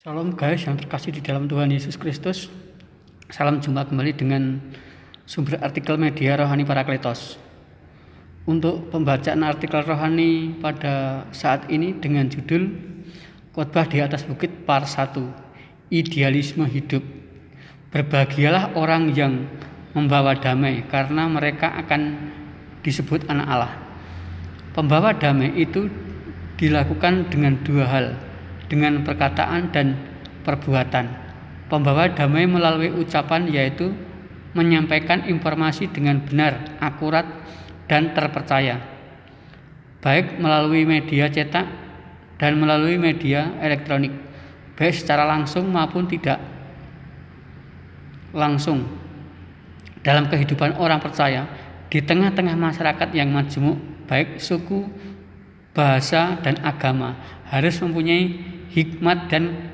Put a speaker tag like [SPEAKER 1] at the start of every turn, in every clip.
[SPEAKER 1] Shalom guys yang terkasih di dalam Tuhan Yesus Kristus. Salam jumpa kembali dengan sumber artikel media Rohani Parakletos. Untuk pembacaan artikel rohani pada saat ini dengan judul Khotbah di atas Bukit Part 1, Idealisme Hidup. Berbahagialah orang yang membawa damai karena mereka akan disebut anak Allah. Pembawa damai itu dilakukan dengan dua hal, dengan perkataan dan perbuatan. Pembawa damai melalui ucapan, yaitu menyampaikan informasi dengan benar, akurat, dan terpercaya, baik melalui media cetak dan melalui media elektronik, baik secara langsung maupun tidak langsung. Dalam kehidupan orang percaya di tengah-tengah masyarakat yang majemuk, baik suku, bahasa, dan agama, harus mempunyai hikmat dan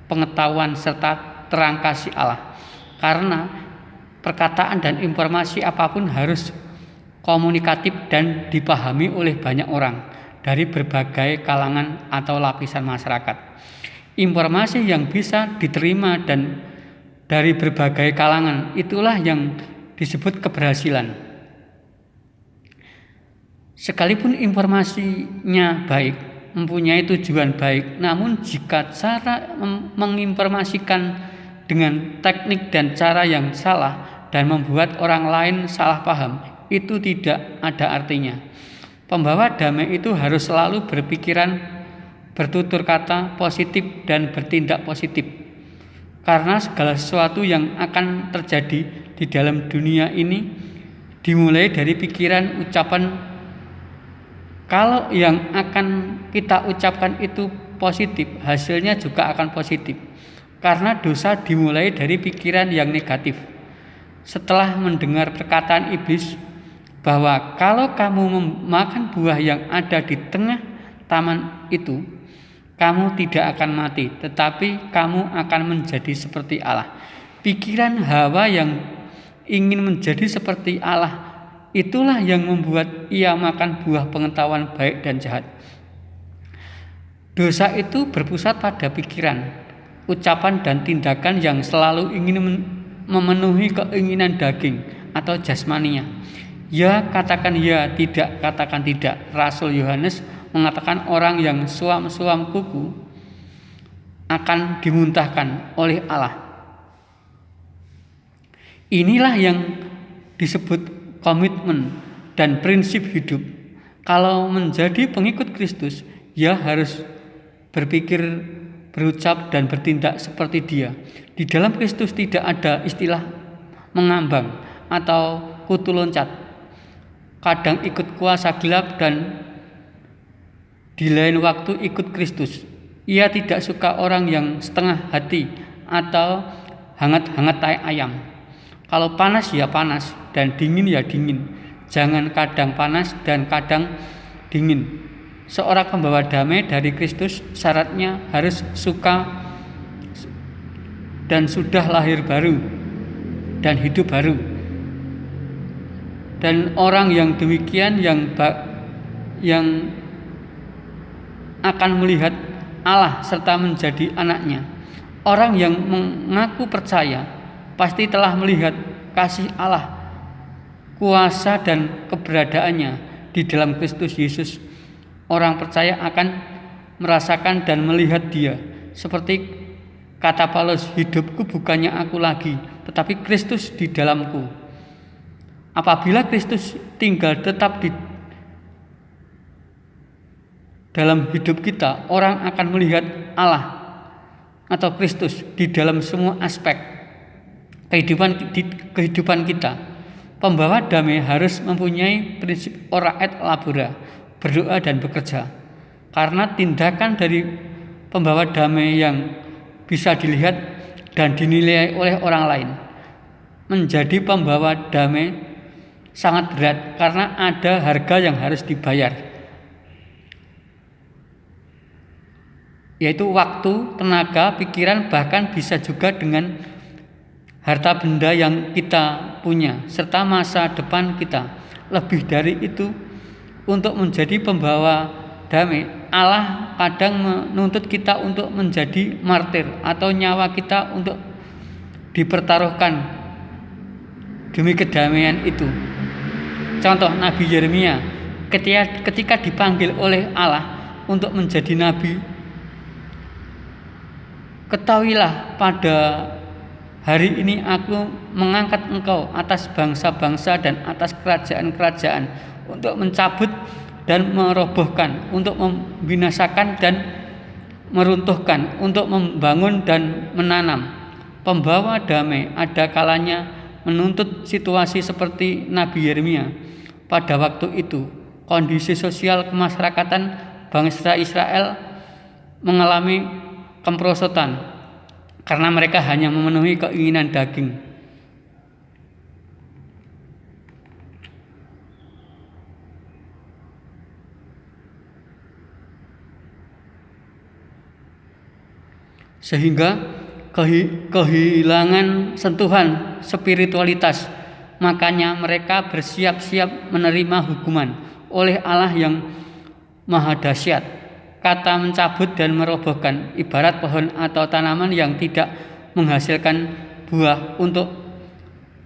[SPEAKER 1] pengetahuan serta terang kasih Allah. Karena perkataan dan informasi apapun harus komunikatif dan dipahami oleh banyak orang dari berbagai kalangan atau lapisan masyarakat. Informasi yang bisa diterima dan dari berbagai kalangan itulah yang disebut keberhasilan. Sekalipun informasinya baik, mempunyai tujuan baik, namun jika cara menginformasikan dengan teknik dan cara yang salah dan membuat orang lain salah paham, itu tidak ada artinya. Pembawa damai itu harus selalu berpikiran, bertutur kata positif dan bertindak positif, karena segala sesuatu yang akan terjadi di dalam dunia ini dimulai dari pikiran, ucapan. Kalau yang akan kita ucapkan itu positif, hasilnya juga akan positif. Karena dosa dimulai dari pikiran yang negatif. Setelah mendengar perkataan iblis bahwa kalau kamu memakan buah yang ada di tengah taman itu, kamu tidak akan mati, tetapi kamu akan menjadi seperti Allah. Pikiran Hawa yang ingin menjadi seperti Allah, itulah yang membuat ia makan buah pengetahuan baik dan jahat. Dosa itu berpusat pada pikiran, ucapan, dan tindakan yang selalu ingin memenuhi keinginan daging atau jasmania. Ya katakan ya, tidak katakan tidak. Rasul Yohanes mengatakan orang yang suam-suam kuku akan dimuntahkan oleh Allah. Inilah yang disebut komitmen dan prinsip hidup. Kalau menjadi pengikut Kristus, ya harus berpikir, berucap, dan bertindak seperti Dia. Di dalam Kristus tidak ada istilah mengambang atau kutu loncat. Kadang ikut kuasa gelap dan di lain waktu ikut Kristus. Ia tidak suka orang yang setengah hati atau hangat-hangat tai ayam. Kalau panas ya panas dan dingin ya dingin. Jangan kadang panas dan kadang dingin. Seorang pembawa damai dari Kristus syaratnya harus suka dan sudah lahir baru dan hidup baru. Dan orang yang demikian yang akan melihat Allah serta menjadi anaknya. Orang yang mengaku percaya pasti telah melihat kasih Allah, kuasa dan keberadaannya di dalam Kristus Yesus. Orang percaya akan merasakan dan melihat Dia. Seperti kata Paulus, hidupku bukannya aku lagi, tetapi Kristus di dalamku. Apabila Kristus tinggal tetap di dalam hidup kita, orang akan melihat Allah atau Kristus di dalam semua aspek kehidupan kita. Pembawa damai harus mempunyai prinsip ora et labora, berdoa dan bekerja. Karena tindakan dari pembawa damai yang bisa dilihat dan dinilai oleh orang lain. Menjadi pembawa damai sangat berat karena ada harga yang harus dibayar, yaitu waktu, tenaga, pikiran, bahkan bisa juga dengan harta benda yang kita punya, serta masa depan kita. Lebih dari itu, untuk menjadi pembawa damai, Allah kadang menuntut kita untuk menjadi martir atau nyawa kita untuk dipertaruhkan demi kedamaian itu. Contoh Nabi Yeremia ketika dipanggil oleh Allah untuk menjadi nabi, ketahuilah pada hari ini aku mengangkat engkau atas bangsa-bangsa dan atas kerajaan-kerajaan untuk mencabut dan merobohkan, untuk membinasakan dan meruntuhkan, untuk membangun dan menanam. Pembawa damai ada kalanya menuntut situasi seperti Nabi Yeremia. Pada waktu itu, kondisi sosial kemasyarakatan bangsa Israel mengalami kemerosotan karena mereka hanya memenuhi keinginan daging. Sehingga kehilangan sentuhan spiritualitas. Makanya mereka bersiap-siap menerima hukuman oleh Allah yang maha dahsyat. Kata mencabut dan merobohkan ibarat pohon atau tanaman yang tidak menghasilkan buah. Untuk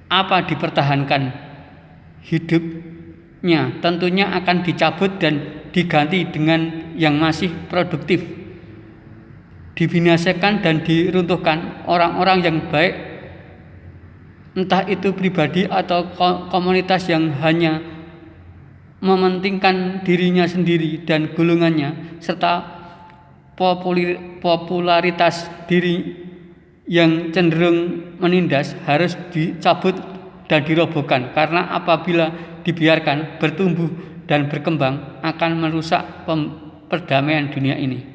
[SPEAKER 1] apa dipertahankan hidupnya? Tentunya akan dicabut dan diganti dengan yang masih produktif. Dibinasakan dan diruntuhkan orang-orang yang baik, entah itu pribadi atau komunitas yang hanya mementingkan dirinya sendiri dan golongannya, serta popularitas diri yang cenderung menindas, harus dicabut dan dirobohkan, karena apabila dibiarkan bertumbuh dan berkembang akan merusak perdamaian dunia ini.